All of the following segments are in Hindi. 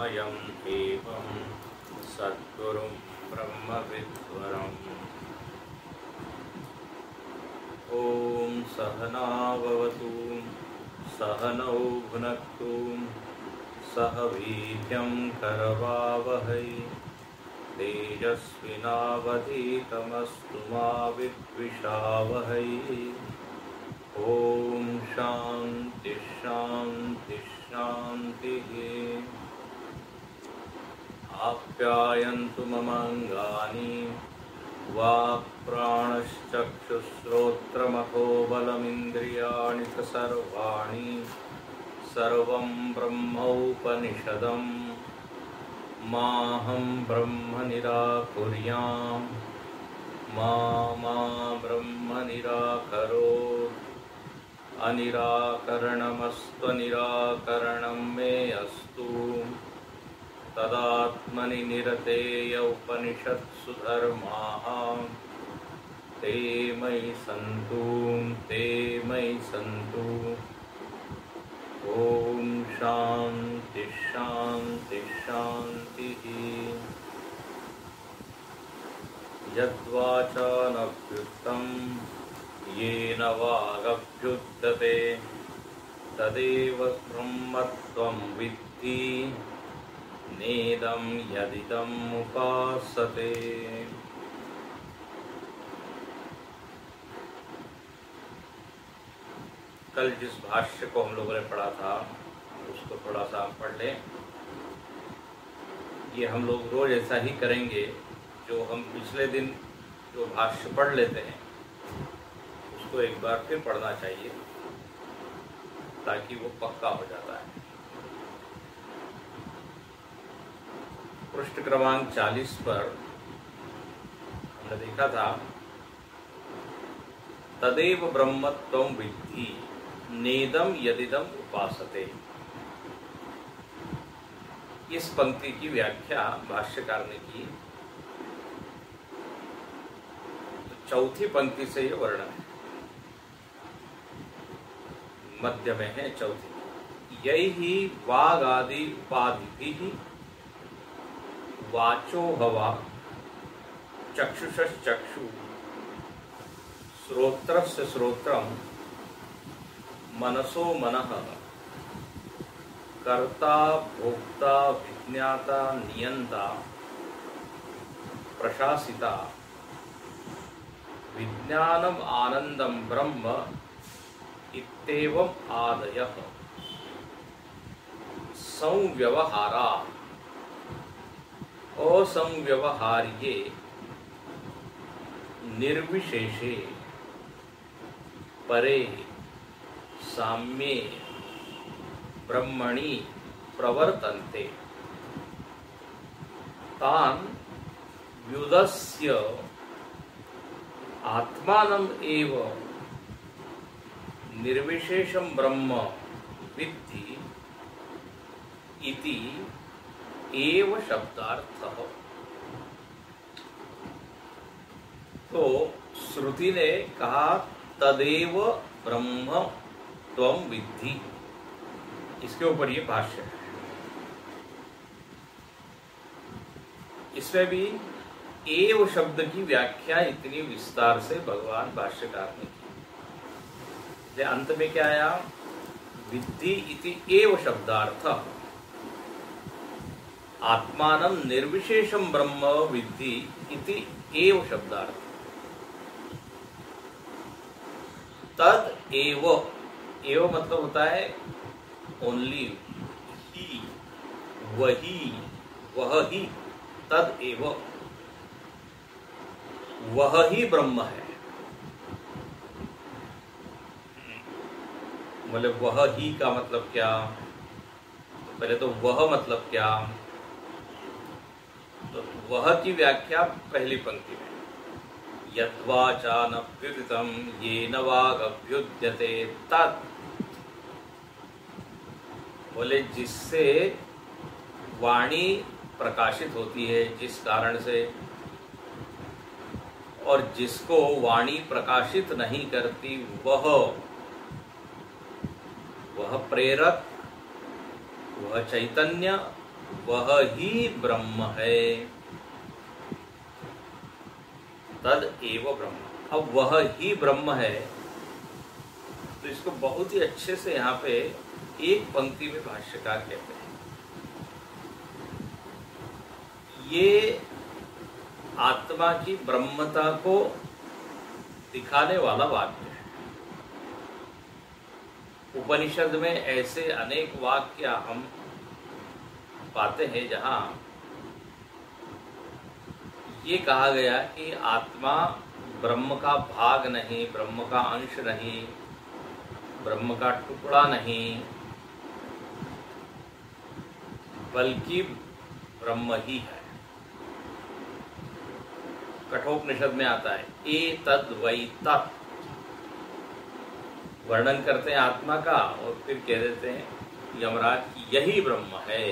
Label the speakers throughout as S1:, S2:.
S1: चिन्मयम् एवं सद्गुरुं ब्रह्मविद्वरम्। ॐ सहना भवतु सहनौ भुनक्तु सह वीर्यं करवावहै तेजस्विनावधीतमस्तु मा विद्विषावहै। ॐ शान्ति शान्ति शान्तिः। आप्यायन्तु ममाङ्गानि वाक्प्राणश्चक्षुश्रोत्रमथो बलमिन्द्रियाणि च सर्वाणि सर्वं ब्रह्मोपनिषदम् माहं ब्रह्म निराकुर्याम् मा ब्रह्म निराकरोत्। अनिराकरणमस्त्वनिराकरणं मे अस्तु। तदात्मनि निरतेय उपनिषत्सु धर्माः ते मयि सन्तु। ॐ शान्ति शान्ति शान्तिः। यद्वाचानभ्युक्तं येन वागभ्युद्यते तदेव ब्रह्मत्वं विद्धि नेदं यदिदम् उपासते। कल जिस भाष्य को हम लोगों ने पढ़ा था उसको थोड़ा सा हम पढ़ लें। ये हम लोग रोज ऐसा ही करेंगे, जो हम पिछले दिन जो भाष्य पढ़ लेते हैं उसको एक बार फिर पढ़ना चाहिए ताकि वो पक्का हो जाता है। पृष्ठ क्रमांक 40 पर हमने देखा था तदेव ब्रह्मत्वं विद्धि नेदम यदिदम उपासते। इस पंक्ति की व्याख्या भाष्यकार ने की। तो चौथी पंक्ति से ये वर्णन है, मध्य में है चौथी। यही वाग आदि उपाधि वाचो हवा चक्षुषश्चक्षु श्रोत्रस्य श्रोत्रम मनसो मनः कर्ता भोक्ता विज्ञाता नियंता प्रशासिता विज्ञानम आनंदम ब्रह्म इत्येवम् आदयः संव्यवहारा असंव्यवहार्ये निर्विशेषे परे साम्ये ब्रह्मणि प्रवर्तन्ते तान् व्युदस्य आत्मानम् एव निर्विशेषं ब्रह्म विद्धि इति एव शब्दार्थः। तो श्रुति ने कहा तदेव ब्रह्म त्वं विद्धि, इसके ऊपर ये भाष्य है। इसमें भी एव शब्द की व्याख्या इतनी विस्तार से भगवान भाष्यकार ने की। अंत में क्या आया? विद्धि इति एव शब्दार्थ आत्मानं निर्विशेषं ब्रह्म विद्धि इति एव शब्दार्थ। तद एव, एव मतलब होता है ओनली, ही, वही, वह ही, तद एव, वह ही ब्रह्म है। मतलब वह ही का मतलब क्या? पहले तो वह मतलब क्या? तो वह की व्याख्या पहली पंक्ति में, यद्वाचानभ्युदितं येन वागभ्युद्यते तत्, बोले जिससे वाणी प्रकाशित होती है, जिस कारण से, और जिसको वाणी प्रकाशित नहीं करती वह प्रेरक, वह चैतन्य वह ही ब्रह्म है, तद एव ब्रह्म। अब वह ही ब्रह्म है, तो इसको बहुत ही अच्छे से यहाँ पे एक पंक्ति में भाष्यकार कहते हैं, ये आत्मा की ब्रह्मता को दिखाने वाला वाक्य है। उपनिषद में ऐसे अनेक वाक्य हम पाते हैं जहाँ ये कहा गया कि आत्मा ब्रह्म का भाग नहीं, ब्रह्म का अंश नहीं, ब्रह्म का टुकड़ा नहीं, बल्कि ब्रह्म ही है। कठोपनिषद में आता है एतद् वै तत्, वर्णन करते हैं आत्मा का और फिर कह देते हैं यमराज की यही ब्रह्म है।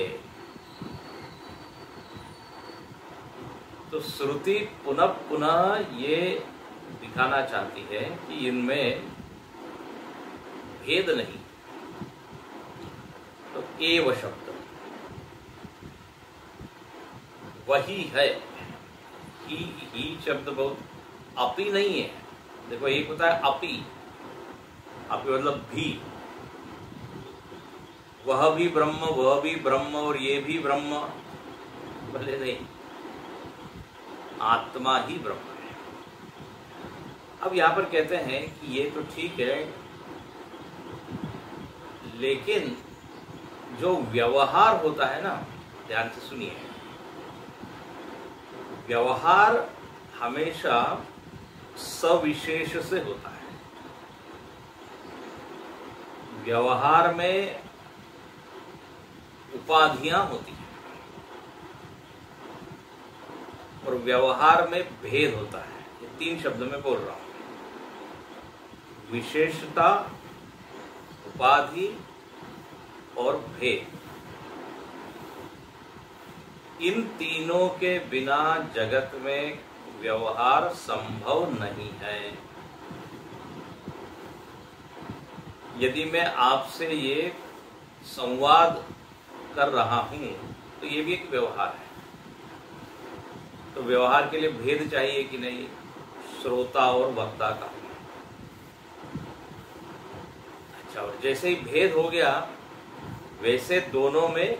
S1: तो श्रुति पुनः पुनः ये दिखाना चाहती है कि इनमें भेद नहीं। तो एव शब्द वही है, ही शब्द बहुत अपी नहीं है। देखो एक होता है अपी, अपी मतलब भी, वह भी ब्रह्म और ये भी ब्रह्म, भले नहीं, आत्मा ही ब्रह्म है। अब यहां पर कहते हैं कि ये तो ठीक है, लेकिन जो व्यवहार होता है ना, ध्यान से सुनिए, व्यवहार हमेशा सविशेष से होता है। व्यवहार में उपाधियां होती हैं और व्यवहार में भेद होता है। ये तीन शब्द में बोल रहा हूं, विशेषता, उपाधि और भेद। इन तीनों के बिना जगत में व्यवहार संभव नहीं है। यदि मैं आपसे ये संवाद कर रहा हूं तो ये भी एक व्यवहार है। तो व्यवहार के लिए भेद चाहिए कि नहीं, श्रोता और वक्ता का। अच्छा, और जैसे ही भेद हो गया वैसे दोनों में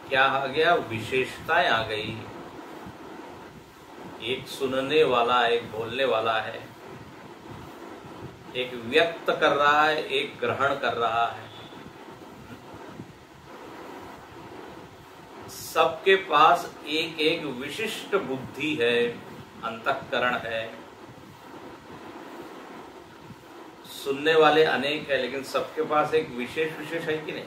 S1: क्या आ गया, विशेषताएं आ गई। एक सुनने वाला, एक बोलने वाला है, एक व्यक्त कर रहा है, एक ग्रहण कर रहा है। सबके पास एक एक विशिष्ट बुद्धि है, अंतःकरण है। सुनने वाले अनेक है, लेकिन सबके पास एक विशेष है कि नहीं।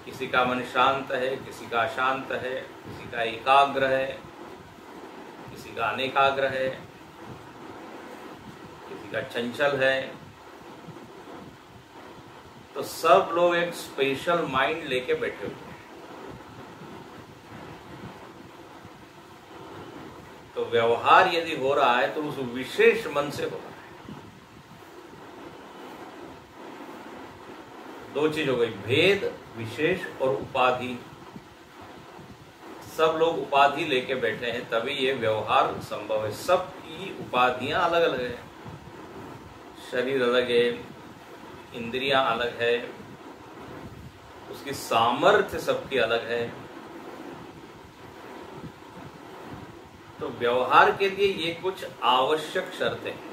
S1: किसी का मन शांत है, किसी का अशांत है, किसी का एकाग्र है, किसी का अनेकाग्र है, किसी का चंचल है। तो सब लोग एक स्पेशल माइंड लेके बैठे हुए हैं। तो व्यवहार यदि हो रहा है तो उस विशेष मन से हो रहा है। दो चीज हो गई, भेद, विशेष और उपाधि। सब लोग उपाधि लेके बैठे हैं तभी ये व्यवहार संभव है। सबकी उपाधियां अलग अलग है, शरीर अलग है, इंद्रियां अलग है, उसकी सामर्थ्य सबकी अलग है। तो व्यवहार के लिए ये कुछ आवश्यक शर्तें हैं।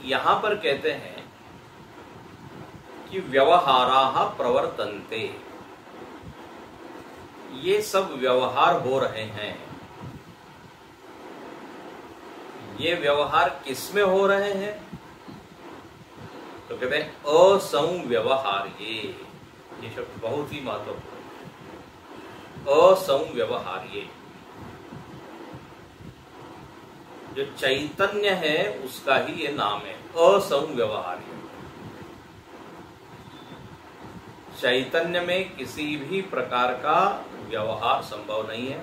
S1: यहां पर कहते हैं कि व्यवहाराः प्रवर्तन्ते, ये सब व्यवहार हो रहे हैं। ये व्यवहार किसमें हो रहे हैं? तो कहते हैं असंव्यवहार्ये। ये शब्द बहुत ही महत्वपूर्ण है, असंव्यवहार्ये। जो चैतन्य है उसका ही ये नाम है, असंव्यवहार्य। चैतन्य में किसी भी प्रकार का व्यवहार संभव नहीं है।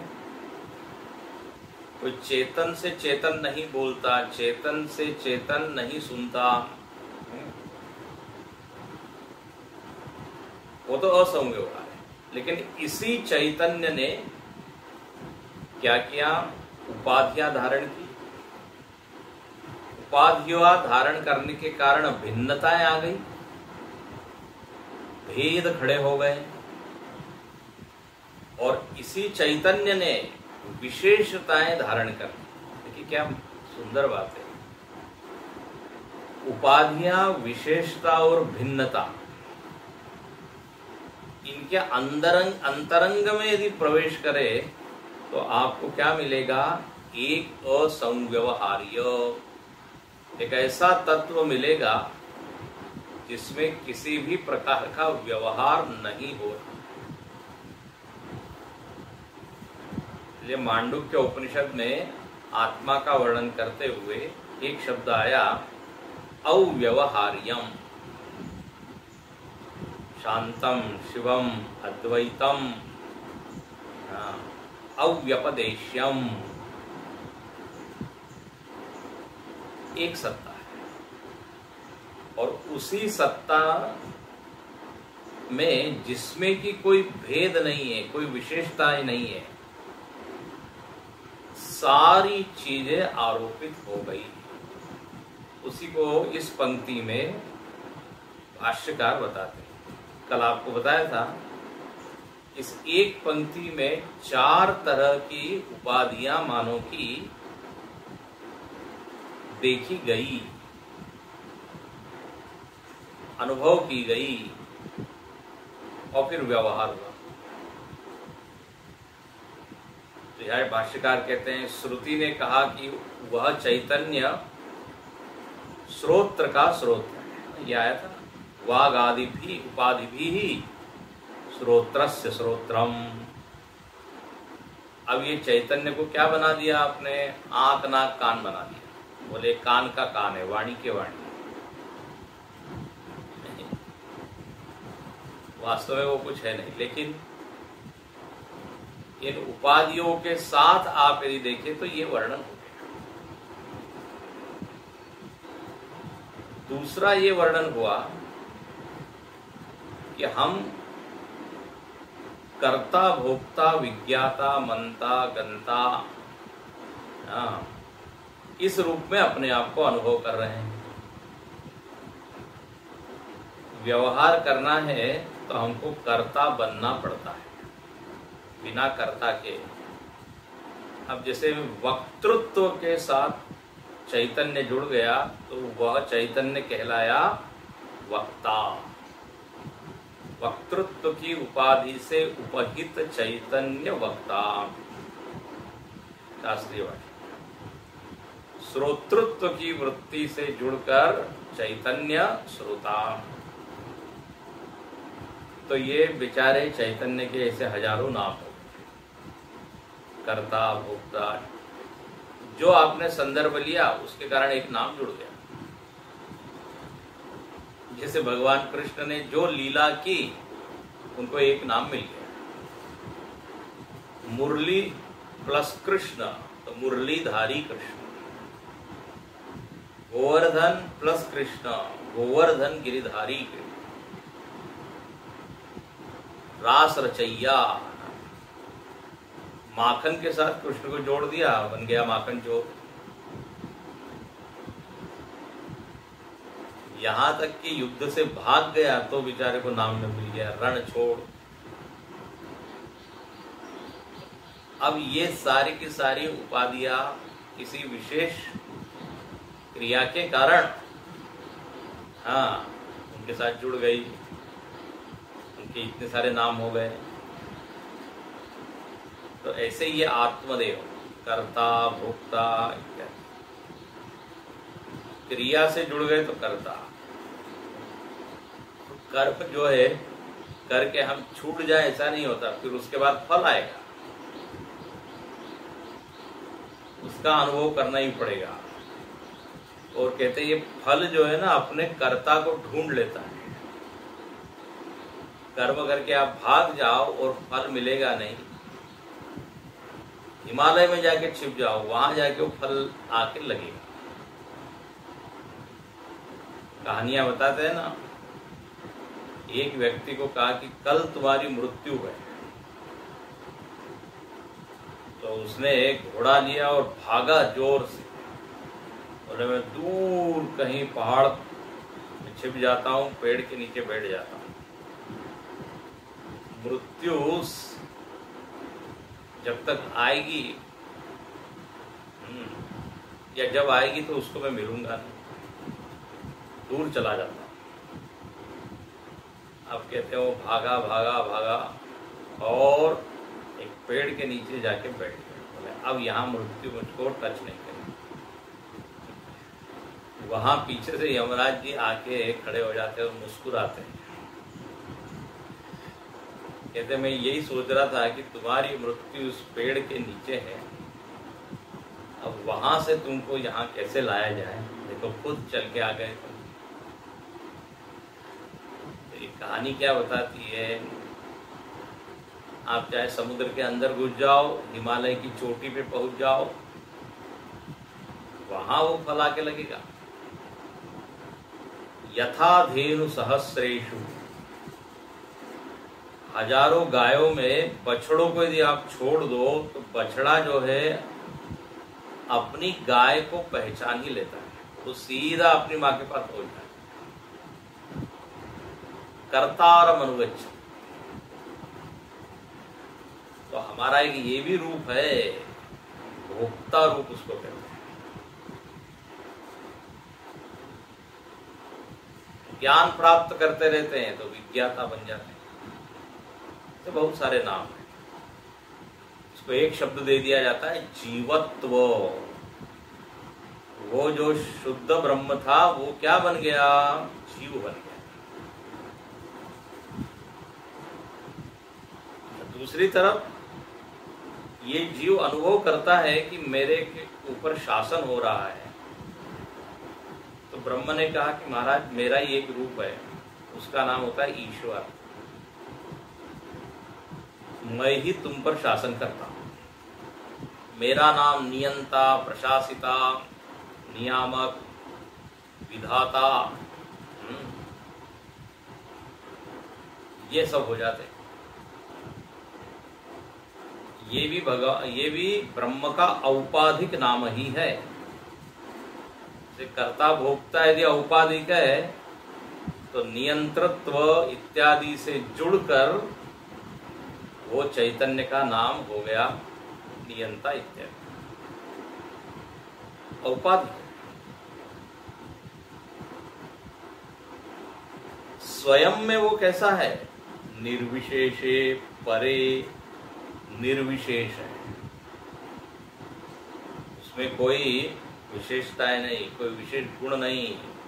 S1: कोई चेतन से चेतन नहीं बोलता, चेतन से चेतन नहीं सुनता, वो तो असंग व्यवहार है। लेकिन इसी चैतन्य ने क्या किया? उपाधियां धारण की। उपाधियां धारण करने के कारण भिन्नताएं आ गई, भेद खड़े हो गए, और इसी चैतन्य ने विशेषताएं धारण कर ली। देखिए क्या सुंदर बात है। उपाधियां, विशेषता और भिन्नता, इनके अंतरंग में यदि प्रवेश करे तो आपको क्या मिलेगा? एक असंव्यवहार्य, एक ऐसा तत्व मिलेगा जिसमें किसी भी प्रकार का व्यवहार नहीं हो रहा। ये मांडुक्य उपनिषद में आत्मा का वर्णन करते हुए एक शब्द आया, अव्यवहार्यम, शांतम शिवम अद्वैतम अव्यपदेश्यम। एक सत्ता है, और उसी सत्ता में जिसमें कि कोई भेद नहीं है, कोई विशेषताएं नहीं है, सारी चीजें आरोपित हो गई। उसी को इस पंक्ति में भाष्यकार बताते हैं। कल आपको बताया था, इस एक पंक्ति में 4 तरह की उपाधियां मानव की देखी गई, अनुभव की गई, और फिर व्यवहार हुआ। तो यह भाष्यकार कहते हैं, श्रुति ने कहा कि वह चैतन्य श्रोत्र का स्रोत है। यह आया था, वाग आदि भी उपाधि भी श्रोत्रस्य श्रोत्रम। अब ये चैतन्य को क्या बना दिया आपने? आंख नाक कान बना दिया। बोले कान का कान है, वाणी के वाणी। वास्तव में वो कुछ है नहीं, लेकिन इन उपाधियों के साथ आप यदि देखें तो ये वर्णन हो गया। दूसरा ये वर्णन हुआ कि हम कर्ता भोक्ता विज्ञाता मनता गंता इस रूप में अपने आप को अनुभव कर रहे हैं। व्यवहार करना है तो हमको कर्ता बनना पड़ता है, बिना कर्ता के। अब जैसे वक्तृत्व के साथ चैतन्य जुड़ गया तो वह चैतन्य कहलाया वक्ता। वक्तृत्व की उपाधि से उपहित चैतन्य वक्ता, शास्त्रीय वाक्य। श्रोतृत्व की वृत्ति से जुड़कर चैतन्य श्रोता। तो ये बेचारे चैतन्य के ऐसे हजारों नाम हो, कर्ता भोक्ता। जो आपने संदर्भ लिया उसके कारण एक नाम जुड़ गया। जैसे भगवान कृष्ण ने जो लीला की उनको एक नाम मिल गया, मुरली प्लस कृष्ण तो मुरलीधारी कृष्ण। गोवर्धन प्लस कृष्ण गोवर्धन गिरिधारी कृष्ण। रास रचैया, माखन के साथ कृष्ण को जोड़ दिया, बन गया माखन चोर। यहां तक कि युद्ध से भाग गया तो बेचारे को नाम में मिल गया, रण छोड़। अब ये सारी की सारी उपाधियां किसी विशेष क्रिया के कारण उनके साथ जुड़ गई, उनके इतने सारे नाम हो गए। तो ऐसे ये आत्मदेव, कर्ता भोक्ता इत्यादि, क्रिया से जुड़ गए तो कर्ता। कर्म जो है करके हम छूट जाए ऐसा नहीं होता, फिर उसके बाद फल आएगा, उसका अनुभव करना ही पड़ेगा। और कहते हैं ये फल जो है ना अपने कर्ता को ढूंढ लेता है। कर्म करके आप भाग जाओ और फल मिलेगा नहीं। हिमालय में जाके छिप जाओ, वहां जाके वो फल आके लगेगा। कहानियां बताते हैं ना, एक व्यक्ति को कहा कि कल तुम्हारी मृत्यु है, तो उसने एक घोड़ा लिया और भागा जोर से। बोले मैं दूर कहीं पहाड़ में छिप जाता हूँ, पेड़ के नीचे बैठ जाता हूँ। मृत्यु जब तक आएगी या जब आएगी तो उसको मैं मिलूंगा नहीं, दूर चला जाता हूँ। अब कहते हैं वो भागा भागा भागा और एक पेड़ के नीचे जाके बैठ गया। बोले अब यहाँ मृत्यु मुझको टच नहीं करेगी। वहां पीछे से यमराज जी आके खड़े हो जाते और मुस्कुराते हैं। कहते मैं यही सोच रहा था कि तुम्हारी मृत्यु उस पेड़ के नीचे है, अब वहां से तुमको यहाँ कैसे लाया जाए, देखो खुद चल के आ गए तुम। तो ये कहानी क्या बताती है, आप चाहे समुद्र के अंदर घुस जाओ, हिमालय की चोटी पे पहुंच जाओ, वहां वो फल आके लगेगा। यथा धेनु सहस्रेषु, हजारों गायों में बछड़ों को यदि आप छोड़ दो तो बछड़ा जो है अपनी गाय को पहचान ही लेता है, वो सीधा अपनी मां के पास पहुंच जाता है। कर्तारम अनुगच्छ, तो हमारा एक ये भी रूप है, भोक्ता रूप उसको कहते हैं। ज्ञान प्राप्त करते रहते हैं तो विज्ञाता बन जाते हैं। तो बहुत सारे नाम हैं। इसको एक शब्द दे दिया जाता है, जीवत्व। वो जो शुद्ध ब्रह्म था वो क्या बन गया, जीव बन गया। दूसरी तरफ ये जीव अनुभव करता है कि मेरे के ऊपर शासन हो रहा है, तो ब्रह्म ने कहा कि महाराज मेरा ही एक रूप है, उसका नाम होता है ईश्वर, मैं ही तुम पर शासन करता हूं। मेरा नाम नियंता, प्रशासिता, नियामक, विधाता, ये सब हो जाते हैं। ये भी ब्रह्म का औपाधिक नाम ही है। कर्ता भोक्ता यदि औपाधिक है तो नियंत्रत्व इत्यादि से जुड़कर वो चैतन्य का नाम हो गया नियंता इत्यादि, औपाधिक। स्वयं में वो कैसा है, निर्विशेषे परे निर्विशेष है, उसमें कोई विशेषताएं नहीं, कोई विशेष गुण नहीं,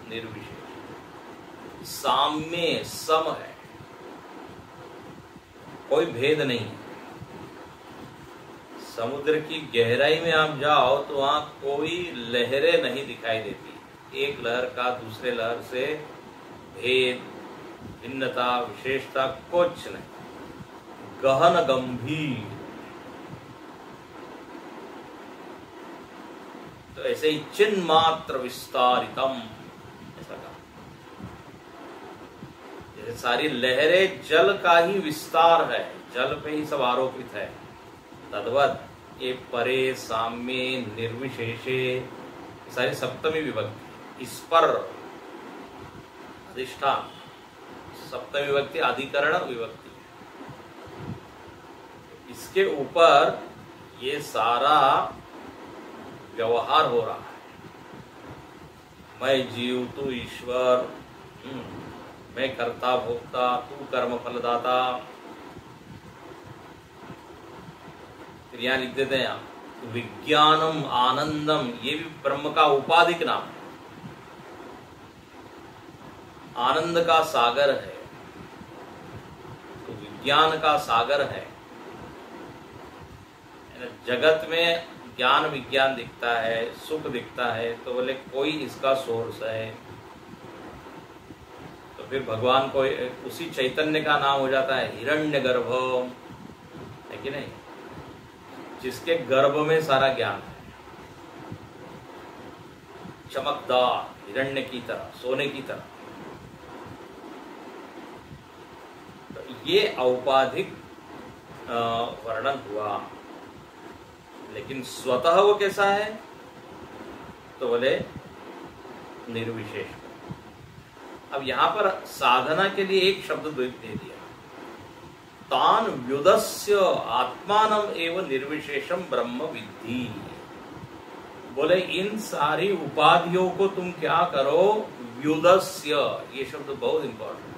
S1: निर्विशेष। साम्य सम है, कोई भेद नहीं। समुद्र की गहराई में आप जाओ तो वहां कोई लहरें नहीं दिखाई देती, एक लहर का दूसरे लहर से भेद, भिन्नता, विशेषता कुछ नहीं, गहन गंभीर। तो ऐसे ही चिन्ह मात्र विस्तारितम, ऐसा कहा। जैसे सारी लहरें जल का ही विस्तार है, जल पे ही सब आरोपित है, तद्वत ये परे साम्य निर्विशेषे सारी सप्तमी विभक्ति, इस पर अधिष्ठान, सप्तमी विभक्ति अधिकरण विभक्ति, इसके ऊपर ये सारा व्यवहार हो रहा है। मैं जीव, तू ईश्वर, मैं कर्ता भोक्ता, तू कर्म फलदाता। फिर यहां लिख देते हैं आप विज्ञानम आनंदम, ये भी ब्रह्म का उपाधिक नाम है। आनंद का सागर है, तो विज्ञान का सागर है। जगत में ज्ञान विज्ञान दिखता है, सुख दिखता है, तो बोले कोई इसका सोर्स है। तो फिर भगवान को उसी चैतन्य का नाम हो जाता है हिरण्यगर्भ, है कि नहीं, जिसके गर्भ में सारा ज्ञान है। चमकदार हिरण्य की तरह, सोने की तरह। ये औपाधिक वर्णन हुआ, लेकिन स्वतः वो कैसा है? तो बोले निर्विशेष। अब यहां पर साधना के लिए एक शब्द दे दिया, तान व्युदस्य आत्मानम एवं निर्विशेषम ब्रह्म विद्धि। बोले इन सारी उपाधियों को तुम क्या करो? व्युदस्य, ये शब्द बहुत इंपॉर्टेंट है।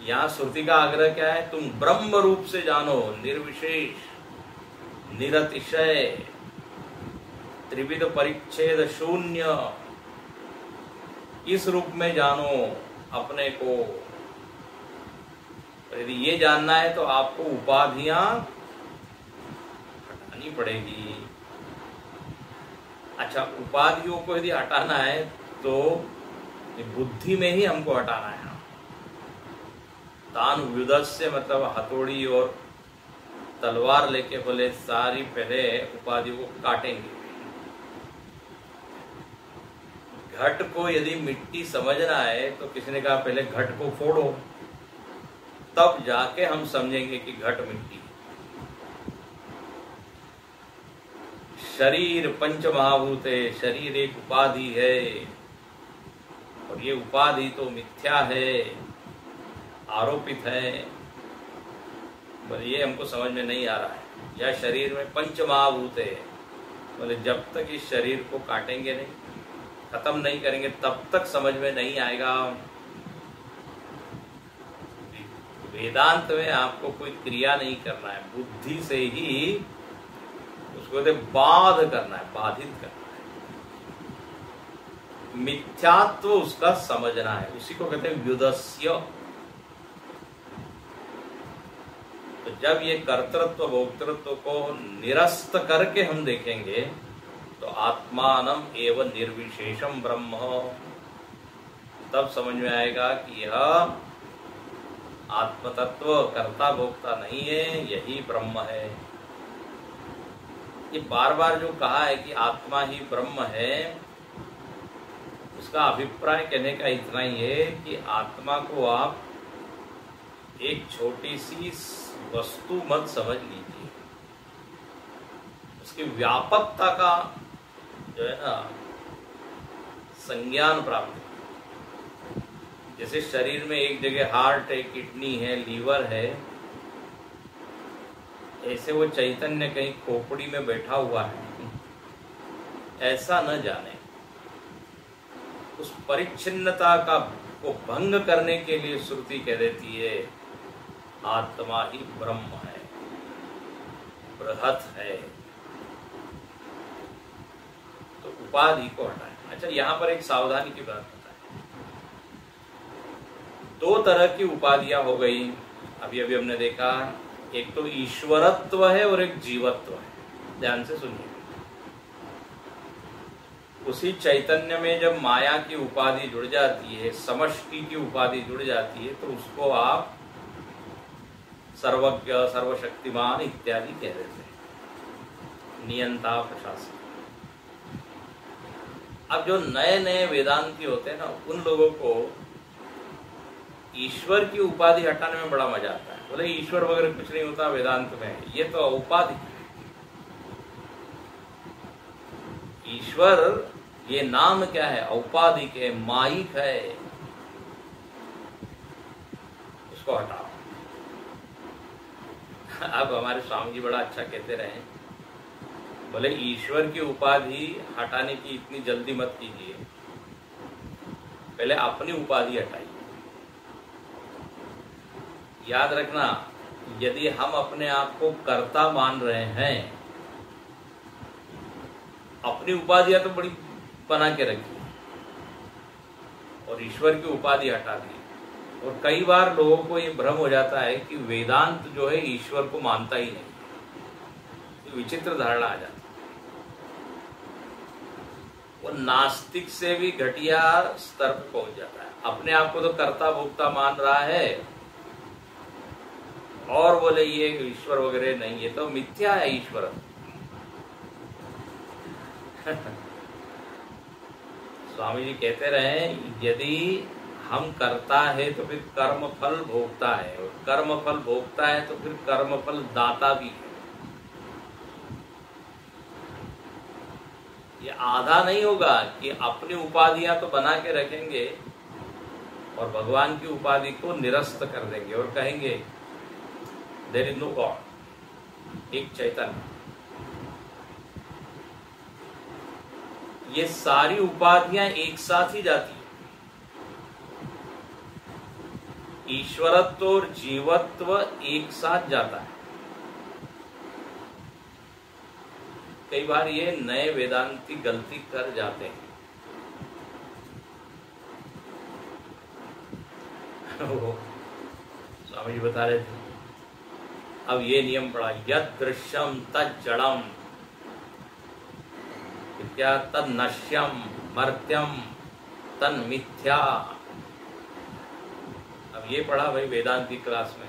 S1: यहां श्रुति का आग्रह क्या है? तुम ब्रह्म रूप से जानो, निर्विशेष, निरतिशय, त्रिविध परिच्छेद शून्य, इस रूप में जानो अपने को। यदि ये जानना है तो आपको उपाधियां हटानी पड़ेगी। अच्छा, उपाधियों को यदि हटाना है तो बुद्धि में ही हमको हटाना है। तान व्युदस्य मतलब हथौड़ी और तलवार लेके बोले सारी पहले उपाधियों को काटेंगे। घट को यदि मिट्टी समझना है तो किसी ने कहा पहले घट को फोड़ो, तब जाके हम समझेंगे कि घट मिट्टी। शरीर पंच महाभूत है, शरीर एक उपाधि है, और ये उपाधि तो मिथ्या है, आरोपित है। बोले ये हमको समझ में नहीं आ रहा है। या शरीर में पंच महाभूत है, बोले जब तक इस शरीर को काटेंगे नहीं, खत्म नहीं करेंगे, तब तक समझ में नहीं आएगा। वेदांत में आपको कोई क्रिया नहीं करना है, बुद्धि से ही उसको बाध करना है, बाधित करना है। मिथ्यात्व उसका समझना है, उसी को कहते हैं व्युदस्य। तो जब ये कर्तृत्व भोक्तृत्व को निरस्त करके हम देखेंगे तो आत्मानम एवं निर्विशेषम ब्रह्म, तब समझ में आएगा कि यह आत्मतत्व कर्ता भोक्ता नहीं है, यही ब्रह्म है। ये बार बार जो कहा है कि आत्मा ही ब्रह्म है, उसका अभिप्राय कहने का इतना ही है कि आत्मा को आप एक छोटी सी वस्तु मत समझ लीजिए, उसकी व्यापकता का जो है ना संज्ञान प्राप्त। जैसे शरीर में एक जगह हार्ट है, किडनी है, लीवर है, ऐसे वो चैतन्य कहीं खोपड़ी में बैठा हुआ है, ऐसा न जाने। उस परिच्छिन्नता का को भंग करने के लिए श्रुति कह देती है आत्मा ही ब्रह्म है, बृहत है। तो उपाधि को हटाए। अच्छा, यहां पर एक सावधानी की बात बताएं। दो तरह की उपाधियां हो गई, अभी अभी हमने देखा। एक तो ईश्वरत्व है और एक जीवत्व है। ध्यान से सुनिए। उसी चैतन्य में जब माया की उपाधि जुड़ जाती है, समष्टि की उपाधि जुड़ जाती है, तो उसको आप सर्वज्ञ, सर्वशक्तिमान इत्यादि कह देते हैं, नियंता, प्रशासक। अब जो नए नए वेदांती होते हैं ना, उन लोगों को ईश्वर की उपाधि हटाने में बड़ा मजा आता है। बोले ईश्वर वगैरह कुछ नहीं होता वेदांत में, ये तो उपाधि है। ईश्वर ये नाम क्या है? औपाधिक है, माइक है, उसको हटाओ। अब हमारे स्वामी जी बड़ा अच्छा कहते रहे, बोले ईश्वर की उपाधि हटाने की इतनी जल्दी मत कीजिए, पहले अपनी उपाधि हटाइए। याद रखना, यदि हम अपने आप को कर्ता मान रहे हैं, अपनी उपाधियां तो बड़ी बना के रखी और ईश्वर की उपाधि हटा दी। और कई बार लोगों को ये भ्रम हो जाता है कि वेदांत जो है ईश्वर को मानता ही नहीं। विचित्र धारणा आ जाती है। वो नास्तिक से भी घटिया स्तर पर पहुंच जाता है। अपने आप को तो कर्ता भोक्ता मान रहा है और बोले ये ईश्वर वगैरह नहीं, ये तो मिथ्या है ईश्वर। स्वामी जी कहते रहे, यदि हम करता है तो फिर कर्म फल भोगता है, और कर्म फल भोगता है तो फिर कर्म फल दाता भी है। ये आधा नहीं होगा कि अपनी उपाधियां तो बना के रखेंगे और भगवान की उपाधि को निरस्त कर देंगे और कहेंगे देयर इज नो गॉड, एक चैतन्य। ये सारी उपाधियां एक साथ ही जाती है। ईश्वरत्व और जीवत्व एक साथ जाता है। कई बार ये नए वेदांती गलती कर जाते हैं। स्वामी जी बता रहे थे, अब ये नियम पड़ा, यद दृश्यम तद जड़म, क्या तद नश्यम मर्त्यम तन मिथ्या। अब ये पढ़ा भाई वेदांती क्लास में,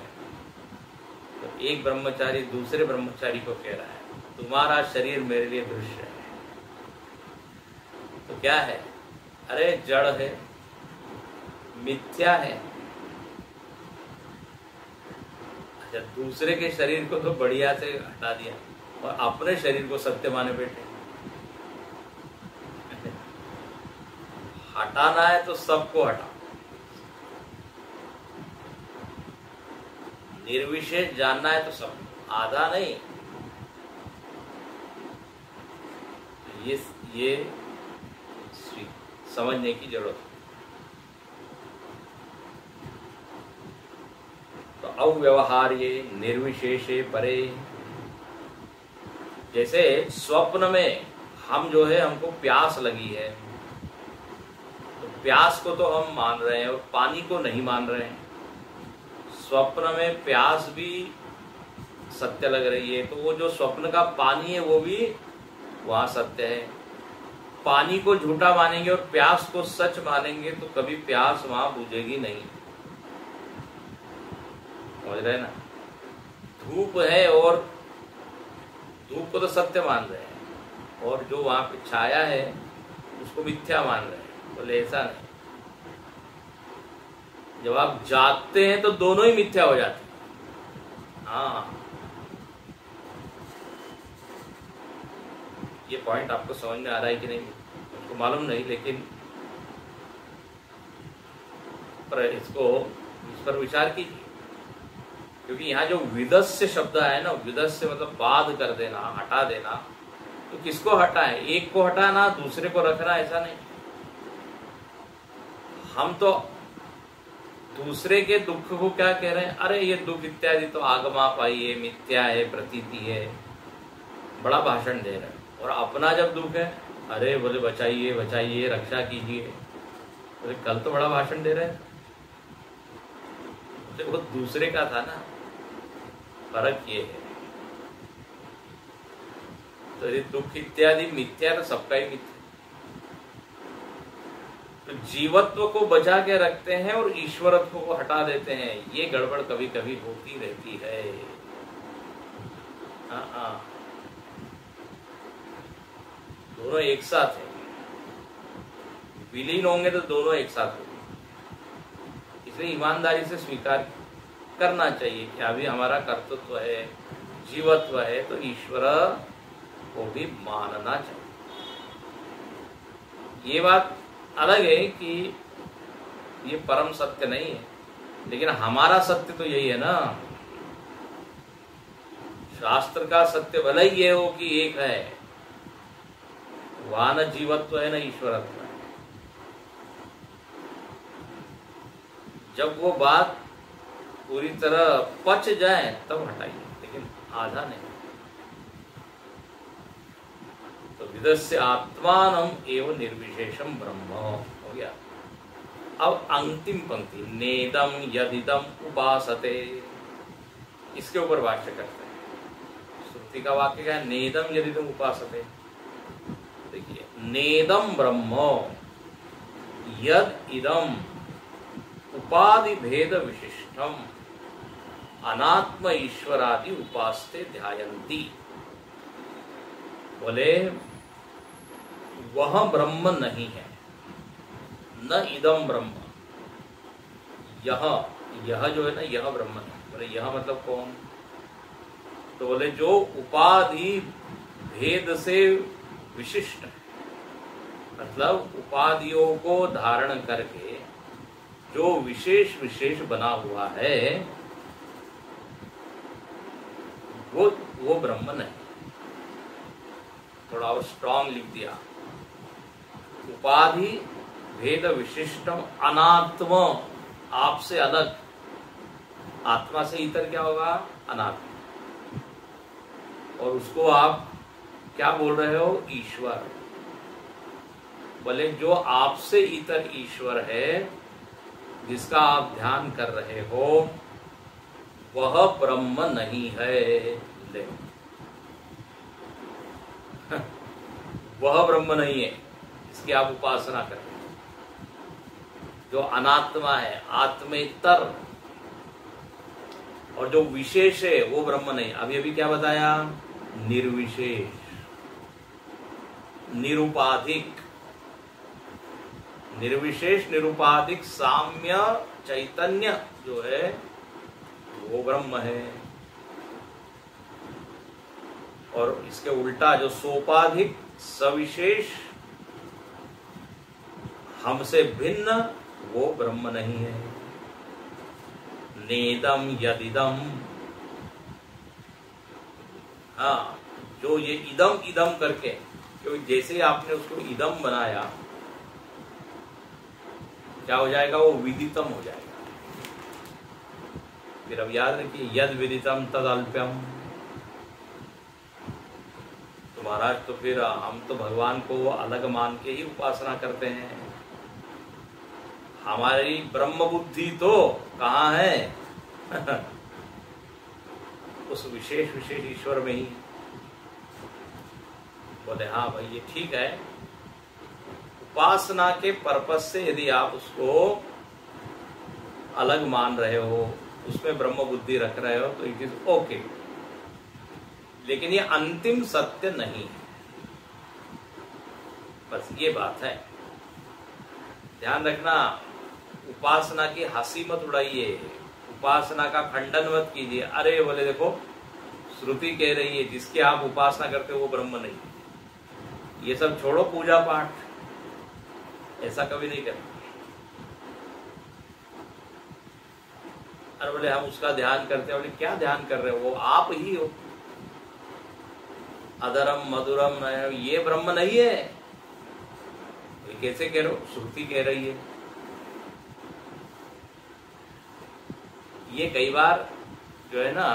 S1: तो एक ब्रह्मचारी दूसरे ब्रह्मचारी को कह रहा है तुम्हारा शरीर मेरे लिए दृश्य है। तो क्या है? अरे जड़ है, मिथ्या है। अच्छा, दूसरे के शरीर को तो बढ़िया से हटा दिया और अपने शरीर को सत्य माने बैठे। हटाना है तो सबको हटा, निर्विशेष जानना है तो सब, आधा नहीं। ये समझने की जरूरत है। तो अव्यवहार्य निर्विशेषे परे, जैसे स्वप्न में हम जो है हमको प्यास लगी है, तो प्यास को तो हम मान रहे हैं और पानी को नहीं मान रहे हैं। स्वप्न में प्यास भी सत्य लग रही है, तो वो जो स्वप्न का पानी है वो भी वहां सत्य है। पानी को झूठा मानेंगे और प्यास को सच मानेंगे तो कभी प्यास वहां बुझेगी नहीं। समझ रहे ना? धूप है और धूप को तो सत्य मान रहे हैं और जो वहां पे छाया है उसको मिथ्या मान रहे हैं। बोले ऐसा नहीं, जब आप जागते हैं तो दोनों ही मिथ्या हो जाते हैं। हाँ, ये पॉइंट आपको समझ में आ रहा है कि नहीं मुझको मालूम नहीं, लेकिन पर इस पर विचार कीजिए, क्योंकि यहाँ जो विदस्य शब्द है ना, विदस्य मतलब बाध कर देना, हटा देना, तो किसको हटाए? एक को हटाना दूसरे को रखना, ऐसा नहीं। हम तो दूसरे के दुख को क्या कह रहे हैं? अरे ये दुख इत्यादि तो आगमापाई है, मिथ्या है, प्रतीति है, बड़ा भाषण दे रहे हैं। और अपना जब दुख है, अरे बोले बचाइए बचाइए, रक्षा कीजिए, बोले कल तो बड़ा भाषण दे रहे हैं, बोले वो दूसरे का था ना। फर्क ये है। तो ये दुख इत्यादि मिथ्या, तो सबका ही मिथ्या। तो जीवत्व को बचा के रखते हैं और ईश्वरत्व को हटा देते हैं। ये गड़बड़ कभी कभी होती रहती है। हाँ, दोनों एक साथ है, विलीन होंगे तो दोनों एक साथ होंगे। इसलिए ईमानदारी से स्वीकार करना चाहिए कि अभी हमारा कर्तृत्व है, जीवत्व है, तो ईश्वर को भी मानना चाहिए। ये बात अलग है कि ये परम सत्य नहीं है, लेकिन हमारा सत्य तो यही है ना। शास्त्र का सत्य भले ही ये हो कि एक है, वहां न जीवत्व है न ईश्वरत्व है। जब वो बात पूरी तरह पच जाए तब हटाइए, लेकिन आधा नहीं। तो विदस्य आत्मानम एवं निर्विशेषम ब्रह्म हो गया। अब अंतिम पंक्ति, नेदम यदिदम उपासते, इसके ऊपर भाष्य करते हैं। श्रुति का वाक्य क्या है? नेदम यदिदम उपासते। देखिए, नेदम ब्रह्म यद इदम उपाधि भेद विशिष्टम अनात्म ईश्वरादि उपासते ध्यायन्ति। बोले वह ब्रह्म नहीं है, न इदम ब्रह्म, यह जो है ना, यह ब्रह्म है। बोले यह मतलब कौन? तो बोले जो उपाधि भेद से विशिष्ट है, मतलब उपाधियों को धारण करके जो विशेष विशेष बना हुआ है वो ब्रह्म नहीं। थोड़ा और स्ट्रांग लिख दिया, उपाधि भेद विशिष्टम अनात्म, आपसे अलग। आत्मा से इतर क्या होगा? अनात्मा। और उसको आप क्या बोल रहे हो? ईश्वर। बोले जो आपसे इतर ईश्वर है, जिसका आप ध्यान कर रहे हो, वह ब्रह्म नहीं है। ले वह ब्रह्म नहीं है, इसकी आप उपासना करें। जो अनात्मा है, आत्मेतर, और जो विशेष है वो ब्रह्म नहीं। अभी क्या बताया? निर्विशेष, निरुपाधिक। निर्विशेष निरुपाधिक साम्य चैतन्य जो है वो ब्रह्म है। और इसके उल्टा जो सोपाधिक सविशेष हमसे भिन्न, वो ब्रह्म नहीं है। नेदम यदिदम, हाँ, जो ये इदम इदम करके, क्योंकि जैसे आपने उसको इदम बनाया, क्या हो जाएगा? वो विदितम हो जाएगा। फिर अब याद रखिए, यद विदितम तद अल्प्यम। तो महाराज, तो फिर हम तो भगवान को अलग मान के ही उपासना करते हैं। हमारी ब्रह्म बुद्धि तो कहाँ है? उस विशेष विशेष ईश्वर में ही। बोले हाँ भाई, ये ठीक है। उपासना के पर्पस से यदि आप उसको अलग मान रहे हो, उसमें ब्रह्म बुद्धि रख रहे हो, तो इट इज ओके। लेकिन ये अंतिम सत्य नहीं है, बस ये बात है। ध्यान रखना, उपासना की हंसी मत उड़ाइए, उपासना का खंडन मत कीजिए। अरे बोले देखो, श्रुति कह रही है जिसकी आप उपासना करते हो वो ब्रह्म नहीं। ये सब छोड़ो, पूजा पाठ, ऐसा कभी नहीं करना। अरे बोले हम उसका ध्यान करते हैं। बोले क्या ध्यान कर रहे हो? वो आप ही हो। अधरम मधुरम, ये ब्रह्म नहीं है। ये कैसे कह रहे हो? श्रुति कह रही है। ये कई बार जो है ना,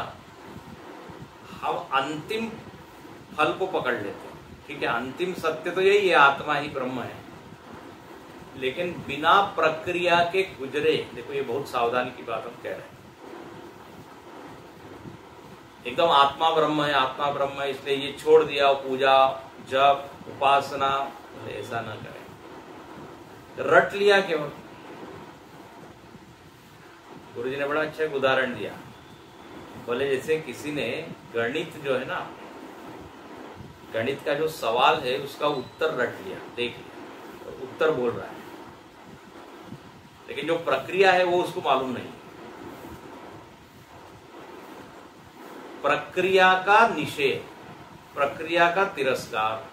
S1: हम अंतिम फल को पकड़ लेते हैं। ठीक है, अंतिम सत्य तो यही है, आत्मा ही ब्रह्म है। लेकिन बिना प्रक्रिया के गुजरे, देखो ये बहुत सावधानी की बात हम कह रहे हैं। एकदम आत्मा ब्रह्म है, आत्मा ब्रह्म है, इसलिए ये छोड़ दिया, पूजा जप उपासना, ऐसा ना करें। रट लिया केवल। गुरुजी ने बड़ा अच्छा एक उदाहरण दिया। बोले जैसे किसी ने गणित जो है ना, गणित का जो सवाल है उसका उत्तर रट लिया, देख लिया, तो उत्तर बोल रहा है, लेकिन जो प्रक्रिया है वो उसको मालूम नहीं। प्रक्रिया का निषेध, प्रक्रिया का तिरस्कार,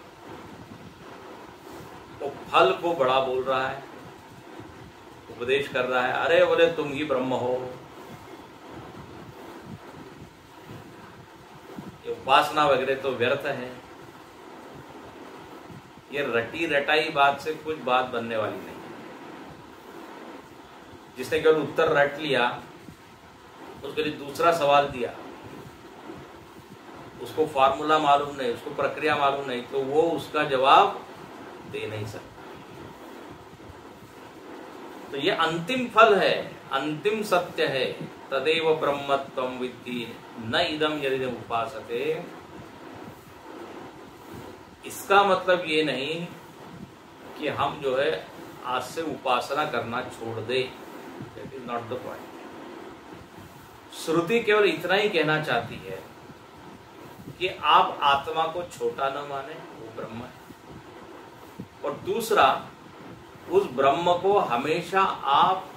S1: वो फल को बड़ा बोल रहा है, उपदेश कर रहा है। अरे बोले तुम ही ब्रह्म हो। ये उपासना वगैरह तो व्यर्थ है। ये रटी रटाई बात से कुछ बात बनने वाली नहीं। जिसने केवल उत्तर रट लिया, उसके लिए दूसरा सवाल दिया, उसको फॉर्मूला मालूम नहीं, उसको प्रक्रिया मालूम नहीं, तो वो उसका जवाब दे नहीं सकता। तो ये अंतिम फल है, अंतिम सत्य है। तदेव ब्रह्मत्वं विद्धि न इदम यदि उपासते। इसका मतलब ये नहीं कि हम जो है आज से उपासना करना छोड़ दे। That is not the point. श्रुति केवल इतना ही कहना चाहती है कि आप आत्मा को छोटा न माने, वो ब्रह्म है। और दूसरा, उस ब्रह्म को हमेशा आप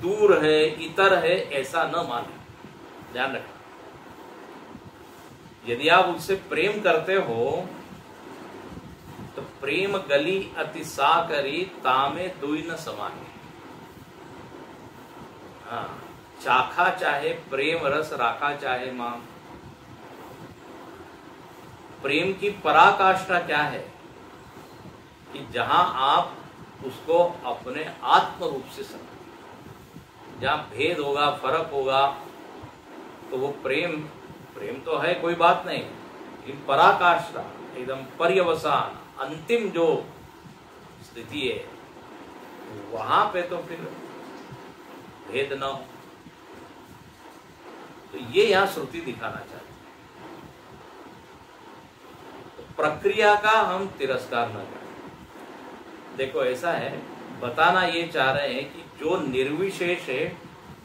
S1: दूर है, इतर है, ऐसा न माने। ध्यान रखना, यदि आप उससे प्रेम करते हो तो प्रेम गली अति साकरी तामे दुई न समाने। हाँ, चाखा चाहे प्रेम रस, राखा चाहे माम। प्रेम की पराकाष्ठा क्या है कि जहां आप उसको अपने आत्म रूप से समझो। जहां भेद होगा, फर्क होगा, तो वो प्रेम तो है, कोई बात नहीं, लेकिन पराकाष्ठा, एकदम पर्यवसान, अंतिम जो स्थिति है, वहां पे तो फिर भेद न हो। तो ये यहां श्रुति दिखाना चाहती है। तो प्रक्रिया का हम तिरस्कार न करें। देखो ऐसा है, बताना ये चाह रहे हैं कि जो निर्विशेष है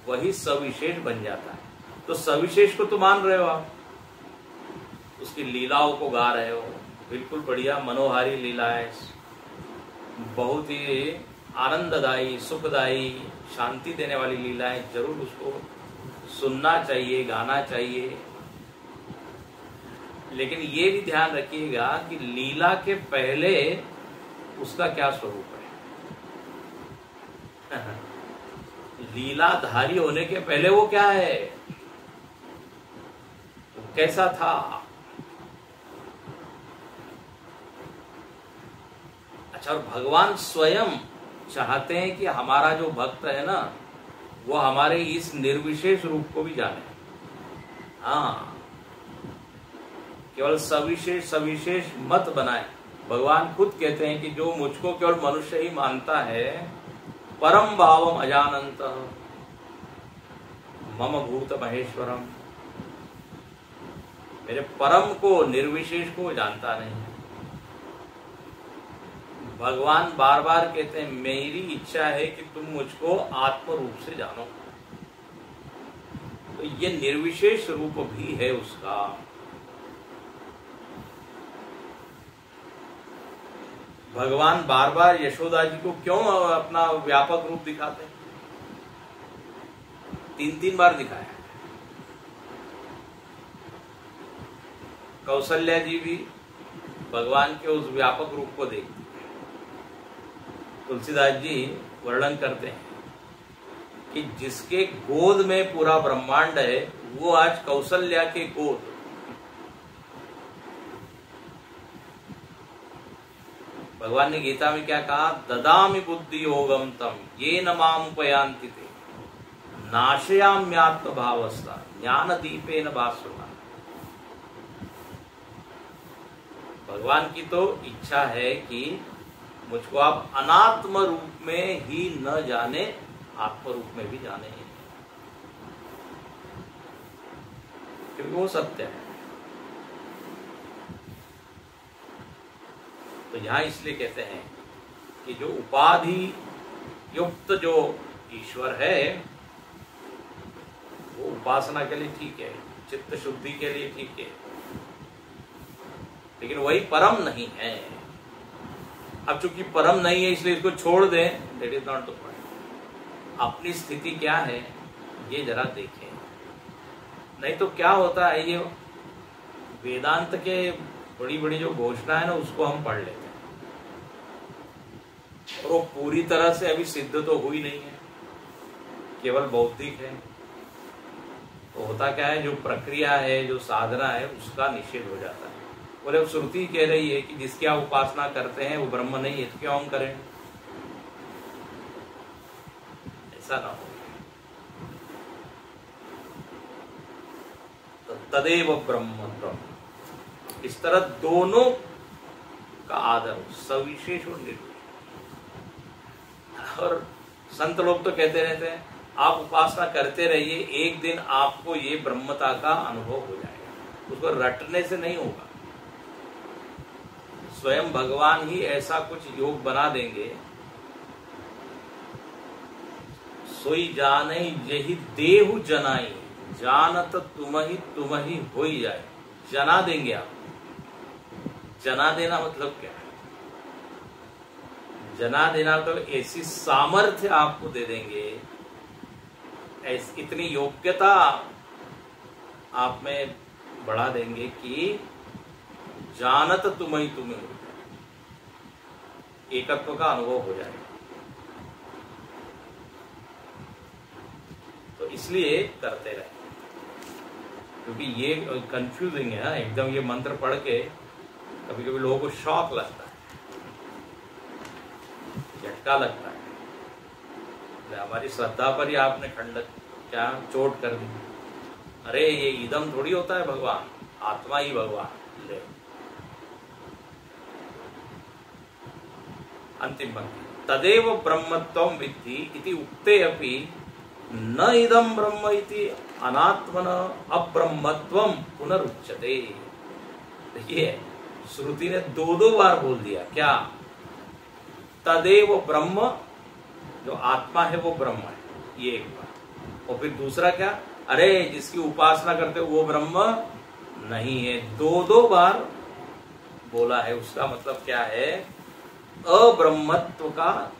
S1: वही सविशेष बन जाता है। तो सविशेष को तो मान रहे हो आप, उसकी लीलाओं को गा रहे हो, बिल्कुल बढ़िया मनोहारी लीलाएं, बहुत ही आनंददायी, सुखदायी, शांति देने वाली लीलाएं, जरूर उसको सुनना चाहिए, गाना चाहिए। लेकिन ये भी ध्यान रखिएगा कि लीला के पहले उसका क्या स्वरूप है। लीलाधारी होने के पहले वो क्या है, वो कैसा था। अच्छा, और भगवान स्वयं चाहते हैं कि हमारा जो भक्त है ना, वो हमारे इस निर्विशेष रूप को भी जाने। हाँ, केवल सविशेष सविशेष मत बनाए। भगवान खुद कहते हैं कि जो मुझको केवल मनुष्य ही मानता है, परम भावम अजानंत मम भूत महेश्वरम, मेरे परम को, निर्विशेष को जानता नहीं। भगवान बार बार कहते हैं मेरी इच्छा है कि तुम मुझको आत्म रूप से जानो। तो ये निर्विशेष रूप भी है उसका। भगवान बार बार यशोदा जी को क्यों अपना व्यापक रूप दिखाते हैं? 3 बार दिखाया। कौशल्या जी भी भगवान के उस व्यापक रूप को देखती है। तुलसीदास जी वर्णन करते हैं कि जिसके गोद में पूरा ब्रह्मांड है, वो आज कौशल्या के गोद। भगवान ने गीता में क्या कहा? ददामि बुद्धि योगम तम ये न माम उपयांति ते नाशयाम्यात्म भावस्था ज्ञान दीपेन भास्वता। भगवान की तो इच्छा है कि मुझको आप अनात्म रूप में ही न जाने, आत्म रूप में भी जाने, क्योंकि वो सत्य है। तो यहां इसलिए कहते हैं कि जो उपाधि युक्त जो ईश्वर है, वो उपासना के लिए ठीक है, चित्त शुद्धि के लिए ठीक है, लेकिन वही परम नहीं है। अब चूंकि परम नहीं है इसलिए इसको छोड़ दें, that is not the point. अपनी स्थिति क्या है ये जरा देखें। नहीं तो क्या होता है, ये वेदांत के बड़ी बड़ी जो घोषणा है ना, उसको हम पढ़ लेते हैं और वो पूरी तरह से अभी सिद्ध तो हुई नहीं है, केवल बौद्धिक है। तो होता क्या है, जो प्रक्रिया है, जो साधना है, उसका निषेध हो जाता है। बोले अब श्रुति कह रही है कि जिसकी आप उपासना करते हैं वो ब्रह्म नहीं है, तो क्यों हम करें? ऐसा ना हो। तो तदेव ब्रह्म ब्रह्म, इस तरह दोनों का आदर हो, सविशेष और निर्विशेष। और संत लोग तो कहते रहते हैं आप उपासना करते रहिए, एक दिन आपको ये ब्रह्मता का अनुभव हो जाएगा। उसको रटने से नहीं होगा, स्वयं भगवान ही ऐसा कुछ योग बना देंगे। सोई जाने यही देहु जनाई, जानत तुम ही हो ही जाए। जना देंगे आप। जना देना मतलब क्या है? जना देना तो ऐसी सामर्थ्य आपको दे देंगे इतनी योग्यता आप में बढ़ा देंगे कि जानत तुम्हें एकत्व का अनुभव हो जाएगा। तो इसलिए करते रहे, क्योंकि ये कंफ्यूजिंग है एकदम। ये मंत्र पढ़ के कभी कभी लोगों को शॉक लगता है, झटका लगता है। हमारी श्रद्धा पर ही आपने खंडक क्या चोट कर दी। अरे ये इदम थोड़ी होता है भगवान, आत्मा ही भगवान। ले अंतिम पंक्ति, तदेव ब्रह्मत्वं विद्धि इति उक्ते अपि न इदम ब्रह्म इति अनात्मन अब्रह्मत्वं पुनरुच्यते। देखिए श्रुति ने दो बार बोल दिया क्या, तदेव ब्रह्म, जो आत्मा है वो ब्रह्म है, ये एक बार। और फिर दूसरा क्या, अरे जिसकी उपासना करते हो वो ब्रह्म नहीं है। दो बार बोला है। उसका मतलब क्या है, अब्रह्मत्व का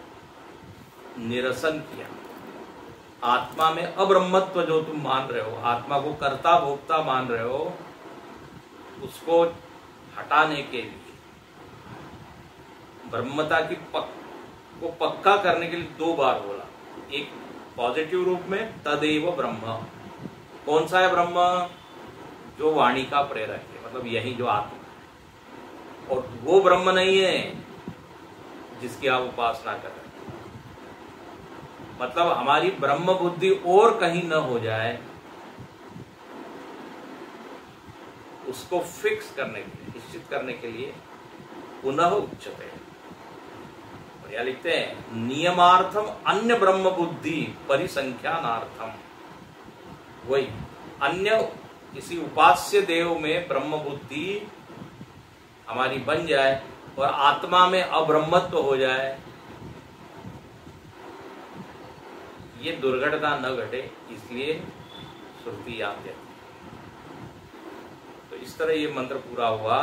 S1: निरसन किया। आत्मा में अब्रह्मत्व जो तुम मान रहे हो, आत्मा को कर्ता भोक्ता मान रहे हो, उसको हटाने के लिए, ब्रह्मता की को पक्का करने के लिए दो बार बोला। एक पॉजिटिव रूप में, तदेव ब्रह्म। कौन सा है ब्रह्म, जो वाणी का प्रेरक है, मतलब यही जो आत्मा है। और वो ब्रह्म नहीं है जिसकी आप उपासना कर रहे हैं। मतलब हमारी ब्रह्म बुद्धि और कहीं न हो जाए, उसको फिक्स करने के लिए, निश्चित करने के लिए पुनः उच्चते। और यह लिखते हैं, नियमार्थम अन्य ब्रह्म बुद्धि परिसंख्यानार्थम। वही अन्य किसी उपास्य देव में ब्रह्म बुद्धि हमारी बन जाए और आत्मा में अब्रह्मत्व हो जाए, ये दुर्घटना न घटे, इसलिए श्रुति याद देती। तो इस तरह ये मंत्र पूरा हुआ।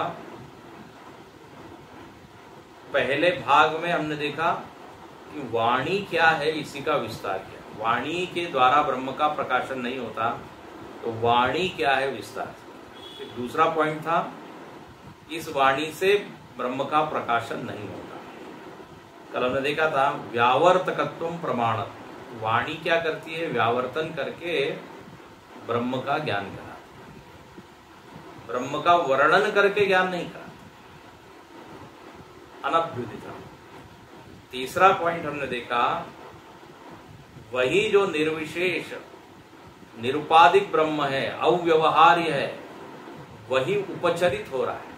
S1: पहले भाग में हमने देखा कि वाणी क्या है, इसी का विस्तार किया। वाणी के द्वारा ब्रह्म का प्रकाशन नहीं होता, तो वाणी क्या है विस्तार। फिर दूसरा पॉइंट था, इस वाणी से ब्रह्म का प्रकाशन नहीं होता। कल हमने देखा था व्यावर्तकत्व प्रमाण। वाणी क्या करती है, व्यावर्तन करके ब्रह्म का ज्ञान कराती है, ब्रह्म का वर्णन करके ज्ञान नहीं कराती, अनभ्युदिता। तीसरा पॉइंट हमने देखा, वही जो निर्विशेष निरुपाधिक ब्रह्म है, अव्यवहार्य है, वही उपचरित हो रहा है,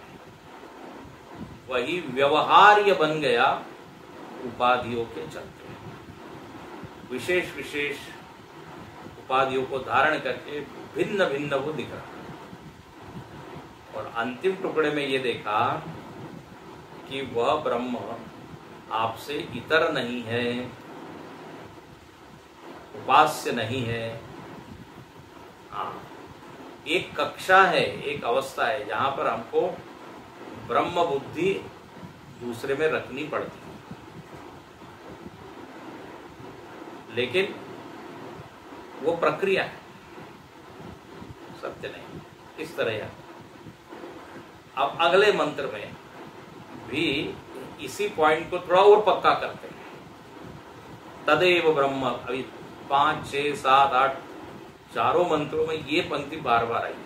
S1: वही व्यवहार्य बन गया उपाधियों के चलते। विशेष विशेष उपाधियों को धारण करके भिन्न भिन्न वो दिख रहा है। और अंतिम टुकड़े में ये देखा कि वह ब्रह्म आपसे इतर नहीं है, उपास्य नहीं है। हाँ, एक कक्षा है, एक अवस्था है जहां पर हमको ब्रह्म बुद्धि दूसरे में रखनी पड़ती है, लेकिन वो प्रक्रिया है, सत्य नहीं। इस तरह है। अब अगले मंत्र में भी इसी पॉइंट को थोड़ा और पक्का करते हैं। तदेव ब्रह्म, अभी 5, 6, 7, 8 चारों मंत्रों में ये पंक्ति बार बार आई है।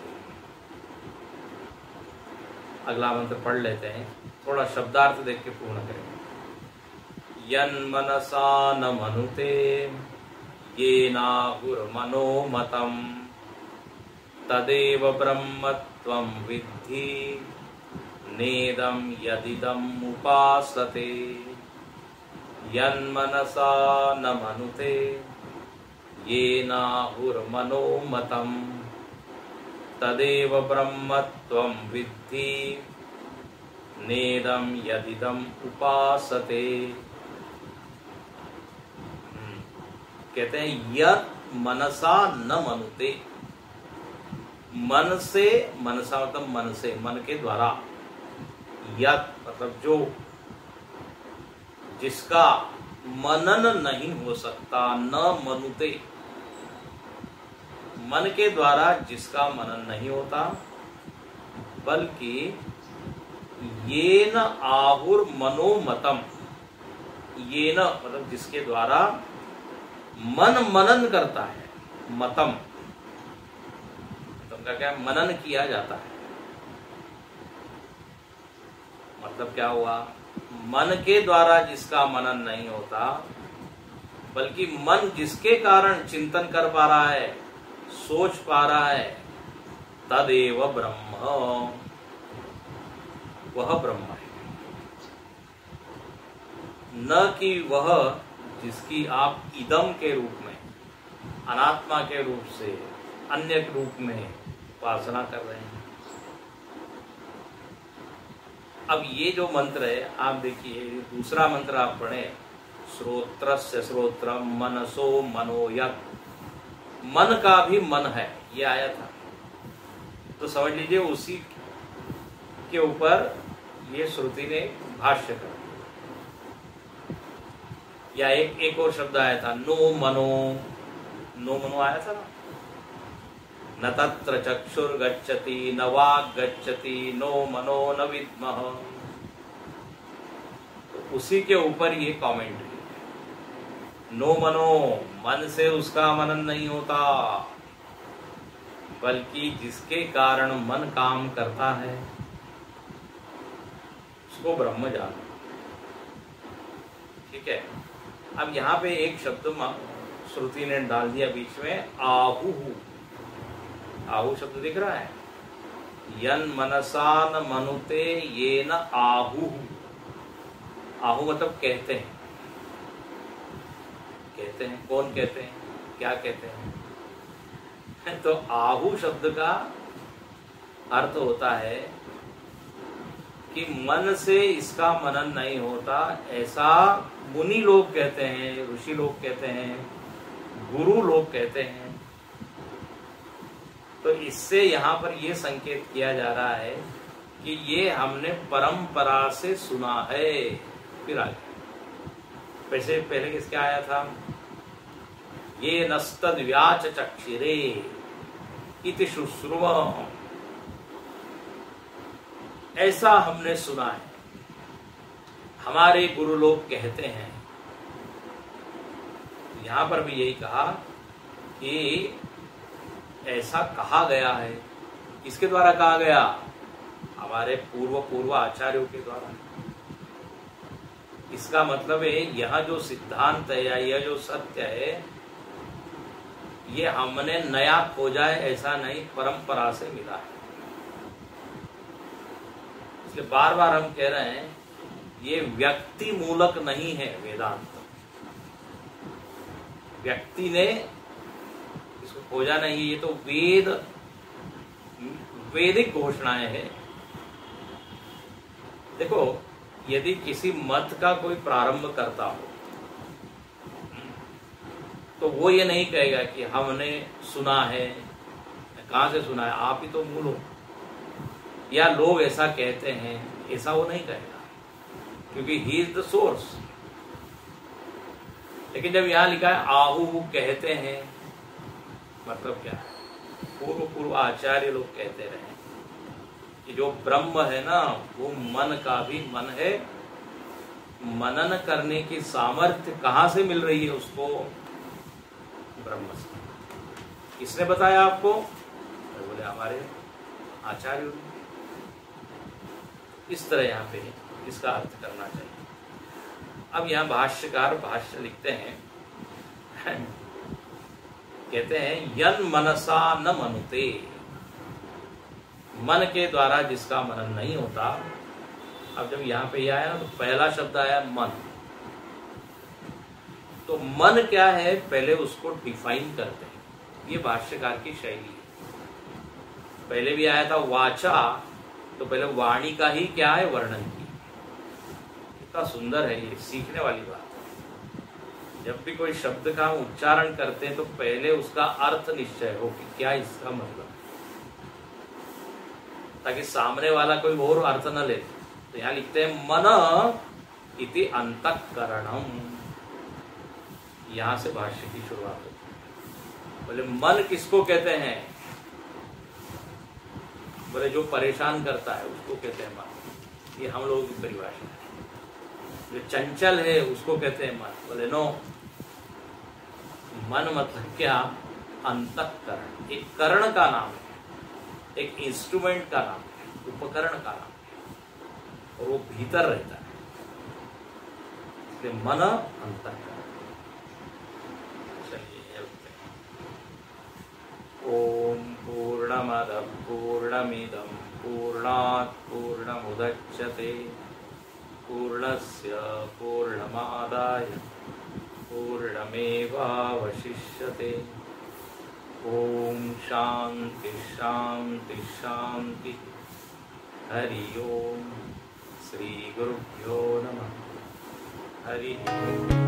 S1: अगला मंत्र पढ़ लेते हैं, थोड़ा शब्दार्थ देख के पूर्ण करेंगे। यन्मनसा न मनुते येनाहुर्मनोमतं तदेव ब्रह्मत्वं विद्धि नेदं यदिदम् उपासते। यन्मनसा न मनुते येनाहुर्मनोमतं तदेव ब्रह्मत्वं विद्धि नेदं यदिदम् उपासते। कहते हैं यत् मनसा न मनुते, मन से, मनसा मतलब मन से, मन के द्वारा, यत् मतलब जो, जिसका मनन नहीं हो सकता, न मनुते मन के द्वारा जिसका मनन नहीं होता, बल्कि येन आहुर मनोमतम, येन मतलब जिसके द्वारा मन मनन करता है, मतम का क्या, मनन किया जाता है। मतलब क्या हुआ, मन के द्वारा जिसका मनन नहीं होता, बल्कि मन जिसके कारण चिंतन कर पा रहा है, सोच पा रहा है, तदेव ब्रह्म, वह ब्रह्म है। न कि वह जिसकी आप इदम के रूप में, अनात्मा के रूप से, अन्य रूप में उपासना कर रहे हैं। अब ये जो मंत्र है, आप देखिए दूसरा मंत्र आप पढ़े, श्रोत्रस्य श्रोत्रम मनसो मनोयत, मन का भी मन है, ये आया था। तो समझ लीजिए उसी के ऊपर ये श्रुति ने भाष्य कर, या एक और शब्द आया था, नो मनो, नो मनो आया था ना, न तत्र चक्षुर्गच्छति न वाक् गच्छति नो मनो न विद्मः। तो उसी के ऊपर ये कमेंट्री, नो मनो, मन से उसका मनन नहीं होता, बल्कि जिसके कारण मन काम करता है उसको ब्रह्म जानो। ठीक है। अब यहाँ पे एक शब्द श्रुति ने डाल दिया बीच में, आहु। आहु शब्द दिख रहा है, यन मनसा न मनुते ये न आहु। आहु मतलब कहते हैं, कहते हैं, कौन कहते हैं, क्या कहते हैं। तो आहु शब्द का अर्थ होता है कि मन से इसका मनन नहीं होता, ऐसा मुनि लोग कहते हैं, ऋषि लोग कहते हैं, गुरु लोग कहते हैं। तो इससे यहाँ पर यह संकेत किया जा रहा है कि ये हमने परंपरा से सुना है। फिर आगे पहले किसके आया था, ये नस्तद व्याच चक्षिरे इति शुश्रुव, ऐसा हमने सुना है, हमारे गुरु लोग कहते हैं। यहां पर भी यही कहा कि ऐसा कहा गया है। किसके द्वारा कहा गया, हमारे पूर्व आचार्यों के द्वारा। इसका मतलब है यह जो सिद्धांत है या यह जो सत्य है, ये हमने नया खोजा है ऐसा नहीं, परंपरा से मिला है। इसलिए बार बार हम कह रहे हैं ये व्यक्ति मूलक नहीं है वेदांत। व्यक्ति ने इसको खोजा नहीं, ये तो वैदिक घोषणाएं हैं। देखो, यदि किसी मत का कोई प्रारंभ करता हो तो वो ये नहीं कहेगा कि हमने सुना है। कहां से सुना है, आप ही तो मूल हो, या लोग ऐसा कहते हैं, ऐसा वो नहीं कहेगा, क्योंकि ही इज द सोर्स। लेकिन जब यहां लिखा है आहु कहते हैं, मतलब क्या है, पूर्व आचार्य लोग कहते रहे कि जो ब्रह्म है ना, वो मन का भी मन है। मनन करने की सामर्थ्य कहां से मिल रही है उसको, ब्रह्म से। किसने बताया आपको, बोले हमारे आचार्य। इस तरह यहाँ पे इसका अर्थ करना चाहिए। अब यहाँ भाष्यकार भाष्य लिखते हैं, कहते हैं यन मनसा न मनुते, मन के द्वारा जिसका मनन नहीं होता। अब जब यहाँ पे आया ना, तो पहला शब्द आया मन। तो मन क्या है, पहले उसको डिफाइन करते हैं। ये भाष्यकार की शैली है। पहले भी आया था वाचा, तो पहले वाणी का ही क्या है, वर्णन की। कितना सुंदर है ये, सीखने वाली बात है। जब भी कोई शब्द का हम उच्चारण करते हैं तो पहले उसका अर्थ निश्चय हो कि क्या इसका मतलब, ताकि सामने वाला कोई और अर्थ न ले। तो यहां लिखते हैं मन इति अंतःकरणम, यहां से भाष्य की शुरुआत होती है। बोले मन किसको कहते हैं? बोले जो परेशान करता है उसको कहते हैं मन। ये हम लोगों की परिभाषा है। जो चंचल है उसको कहते हैं मन। बोले नो, मन मतलब क्या? अंतःकरण। एक करण का नाम है, एक इंस्ट्रूमेंट का नाम है, उपकरण का नाम है, और वो भीतर रहता है। इसलिए मन अंतःकरण। ओम पूर्णमद पूर्णमिदं पूर्णात् पूर्णमुदच्यते पूर्णस्य पूर्णमादाय पूर्णमेवावशिष्यते। ओम शांति शांति शांति। हरि ओम। श्री गुरुभ्यो नमः। हरि ओम।